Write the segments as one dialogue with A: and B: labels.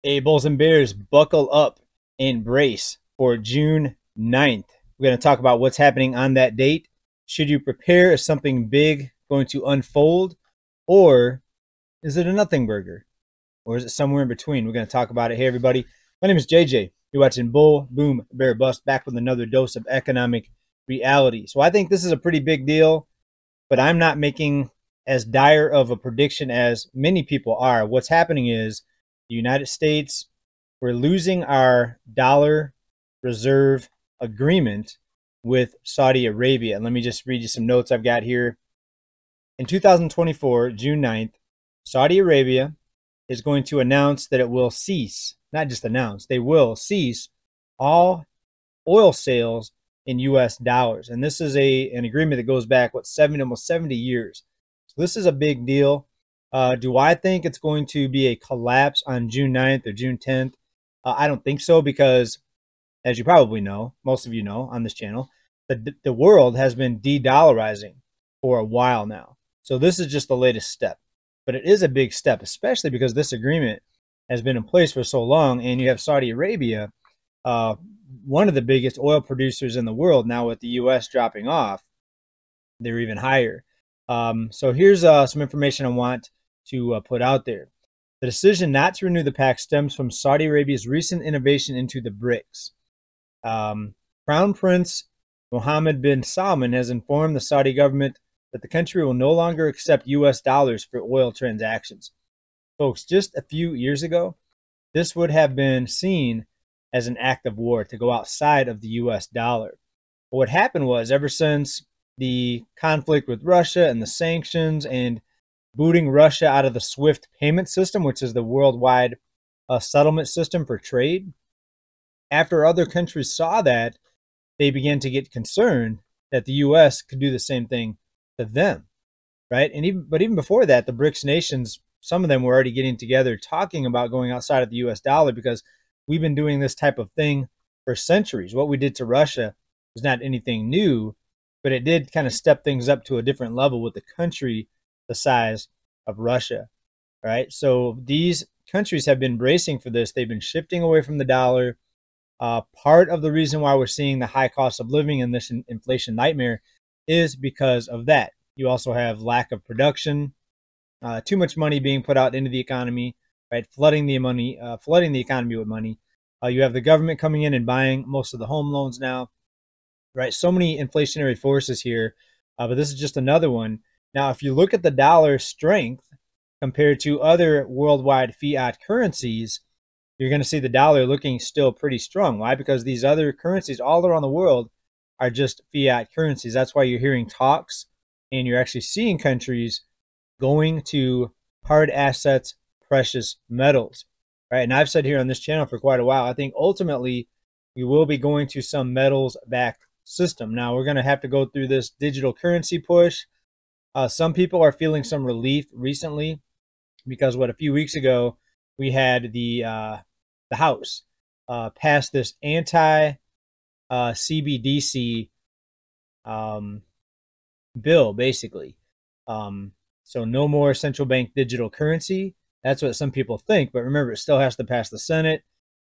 A: Hey, Bulls and Bears, buckle up and brace for June 9th. We're going to talk about what's happening on that date. Should you prepare? Is something big going to unfold? Or is it a nothing burger? Or is it somewhere in between? We're going to talk about it. Hey, everybody. My name is JJ. You're watching Bull, Boom, Bear, Bust, back with another dose of economic reality. So I think this is a pretty big deal, but I'm not making as dire of a prediction as many people are. What's happening is the United States, we're losing our dollar reserve agreement with Saudi Arabia. And let me just read you some notes I've got here. In 2024, June 9th, Saudi Arabia is going to announce that it will cease, not just announce, they will cease all oil sales in US dollars. And this is an agreement that goes back, almost 70 years. So this is a big deal. Do I think it's going to be a collapse on June 9th or June 10th? I don't think so, because as you probably know, most of you know on this channel, the world has been de-dollarizing for a while now. So this is just the latest step. But it is a big step, especially because this agreement has been in place for so long, and you have Saudi Arabia, one of the biggest oil producers in the world. Now with the US dropping off, they're even higher. So here's some information I want to put out there. The decision not to renew the pact stems from Saudi Arabia's recent innovation into the BRICS. Crown Prince Mohammed bin Salman has informed the Saudi government that the country will no longer accept US dollars for oil transactions. Folks, just a few years ago, this would have been seen as an act of war to go outside of the US dollar. But what happened was, ever since the conflict with Russia and the sanctions and booting Russia out of the SWIFT payment system, which is the worldwide settlement system for trade, after other countries saw that, they began to get concerned that the US could do the same thing to them, right? And even before that, the BRICS nations, some of them were already getting together talking about going outside of the US dollar, because we've been doing this type of thing for centuries. What we did to Russia was not anything new, but it did kind of step things up to a different level with a country the size of Russia, right? So these countries have been bracing for this. They've been shifting away from the dollar. Part of the reason why we're seeing the high cost of living and this inflation nightmare is because of that. You also have lack of production, too much money being put out into the economy, right? Flooding the economy with money. You have the government coming in and buying most of the home loans now, right? So many inflationary forces here, but this is just another one. Now, if you look at the dollar strength compared to other worldwide fiat currencies, you're going to see the dollar looking still pretty strong. Why? Because these other currencies all around the world are just fiat currencies. That's why you're hearing talks, and you're actually seeing countries going to hard assets, precious metals, right? And I've said here on this channel for quite a while, I think ultimately we will be going to some metals-backed system. Now, we're going to have to go through this digital currency push. Some people are feeling some relief recently because a few weeks ago we had the House pass this anti-CBDC bill, basically. So no more central bank digital currency. That's what some people think, but remember, it still has to pass the Senate.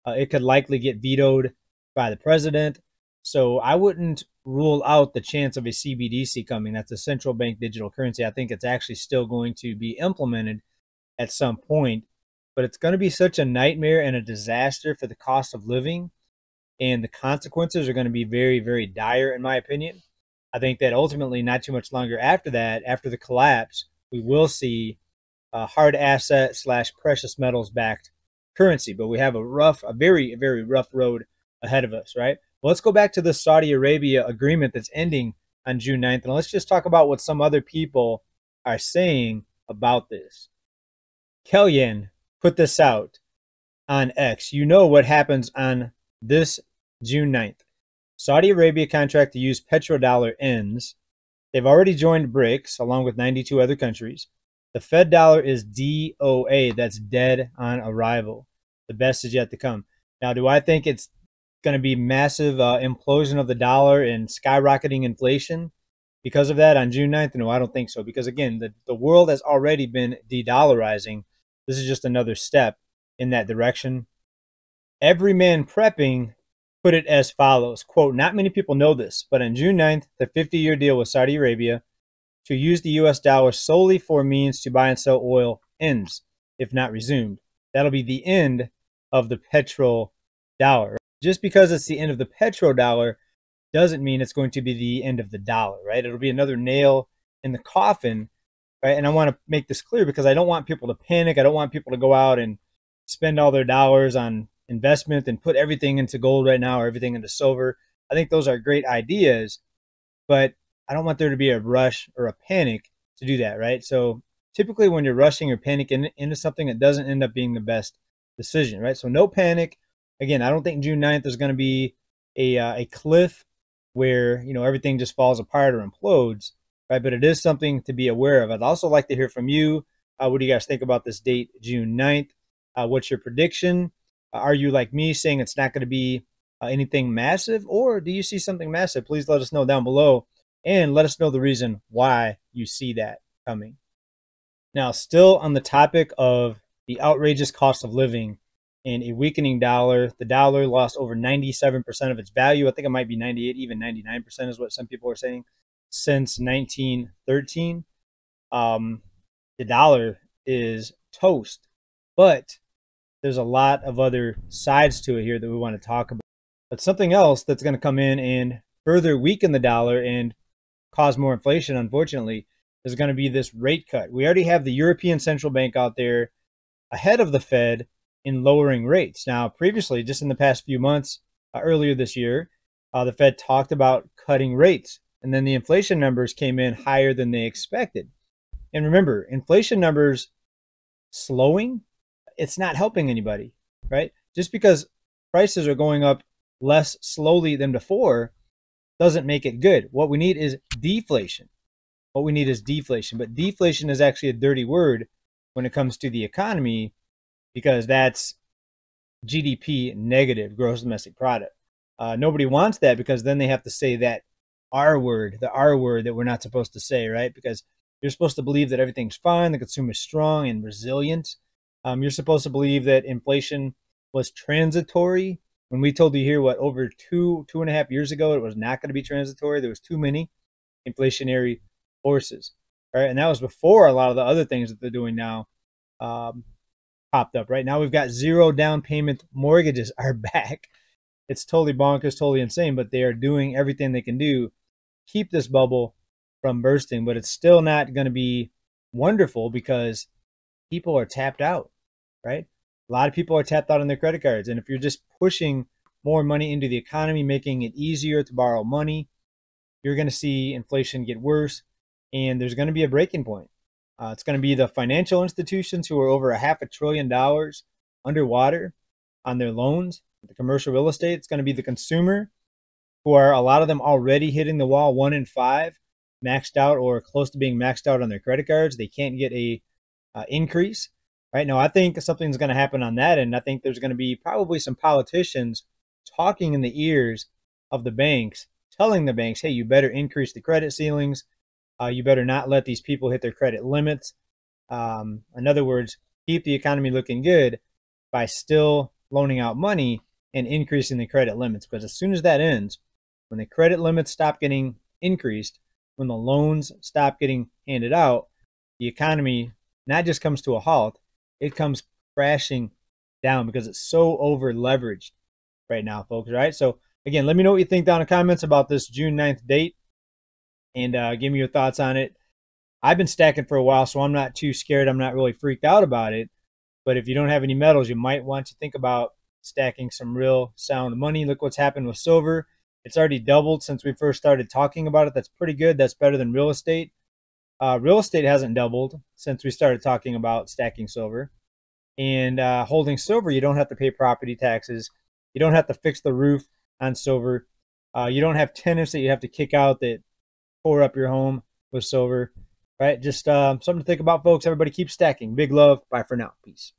A: It could likely get vetoed by the president. So I wouldn't rule out the chance of a CBDC coming. That's a central bank digital currency. I think it's actually still going to be implemented at some point, but it's going to be such a nightmare and a disaster for the cost of living, and the consequences are going to be very, very dire, in my opinion. I think that ultimately, not too much longer after that, after the collapse, we will see a hard asset / precious metals backed currency. But we have a very, very rough road ahead of us, right? Well, let's go back to the Saudi Arabia agreement that's ending on June 9th, and let's just talk about what some other people are saying about this. Kellyanne put this out on X. You know what happens on this June 9th. Saudi Arabia contract to use petro-dollar ends. They've already joined BRICS along with 92 other countries. The Fed dollar is DOA. That's dead on arrival. The best is yet to come. Now, do I think it's going to be massive implosion of the dollar and skyrocketing inflation because of that on June 9th? No, I don't think so. Because again, the world has already been de-dollarizing. This is just another step. in that direction. Every man prepping put it as follows, quote, not many people know this, but on June 9th, the 50-year deal with Saudi Arabia to use the US dollar solely for means to buy and sell oil ends, if not resumed. That'll be the end of the petro-dollar. Just because it's the end of the petro-dollar doesn't mean it's going to be the end of the dollar, right? It'll be another nail in the coffin, right? And I want to make this clear because I don't want people to panic. I don't want people to go out and spend all their dollars on investment and put everything into gold right now or everything into silver. I think those are great ideas, but I don't want there to be a rush or a panic to do that, right? So typically when you're rushing or panicking into something, it doesn't end up being the best decision, right? So no panic. Again, I don't think June 9th is going to be a cliff where, you know, everything just falls apart or implodes, right? But it is something to be aware of. I'd also like to hear from you. What do you guys think about this date, June 9th? What's your prediction? Are you like me saying it's not going to be anything massive, or do you see something massive? Please let us know down below and let us know the reason why you see that coming. Now, still on the topic of the outrageous cost of living and a weakening dollar, the dollar lost over 97% of its value. I think it might be 98, even 99% is what some people are saying, since 1913. The dollar is toast, but there's a lot of other sides to it here that we want to talk about. But something else that's going to come in and further weaken the dollar and cause more inflation, unfortunately, is going to be this rate cut. We already have the European Central Bank out there ahead of the Fed in lowering rates. Now, previously, just in the past few months, earlier this year, the Fed talked about cutting rates, and then the inflation numbers came in higher than they expected. And remember, inflation numbers slowing, it's not helping anybody, right? Just because prices are going up less slowly than before doesn't make it good. What we need is deflation. What we need is deflation. But deflation is actually a dirty word when it comes to the economy because that's GDP negative, gross domestic product. Nobody wants that because then they have to say that R word, the R word that we're not supposed to say, right? Because you're supposed to believe that everything's fine, the consumer is strong and resilient. You're supposed to believe that inflation was transitory. When we told you here, what, over 2.5 years ago, it was not going to be transitory. There was too many inflationary forces, right? And that was before a lot of the other things that they're doing now popped up, right? Now we've got 0 down payment mortgages are back. It's totally bonkers, totally insane, but they are doing everything they can do to keep this bubble from bursting, but it's still not going to be wonderful because people are tapped out, right? A lot of people are tapped out on their credit cards. And if you're just pushing more money into the economy, making it easier to borrow money, you're going to see inflation get worse. And there's going to be a breaking point. It's going to be the financial institutions who are over $500 billion underwater on their loans, the commercial real estate. It's going to be the consumer, who are a lot of them already hitting the wall, 1 in 5 maxed out or close to being maxed out on their credit cards. They can't get a increase. Right now, I think something's going to happen on that, and I think there's going to be probably some politicians talking in the ears of the banks, telling the banks, hey, you better increase the credit ceilings. You better not let these people hit their credit limits. In other words, keep the economy looking good by still loaning out money and increasing the credit limits. Because as soon as that ends, when the credit limits stop getting increased, when the loans stop getting handed out, the economy not just comes to a halt, it comes crashing down because it's so over leveraged right now, folks. Right. So again, let me know what you think down in the comments about this June 9th date and give me your thoughts on it. I've been stacking for a while, so I'm not too scared. I'm not really freaked out about it. But if you don't have any metals, you might want to think about stacking some real sound money. Look what's happened with silver. It's already doubled since we first started talking about it. That's pretty good. That's better than real estate. Real estate hasn't doubled since we started talking about stacking silver. And holding silver, you don't have to pay property taxes. You don't have to fix the roof on silver. You don't have tenants that you have to kick out that pour up your home with silver. Right? Just something to think about, folks. Everybody keep stacking. Big love. Bye for now. Peace.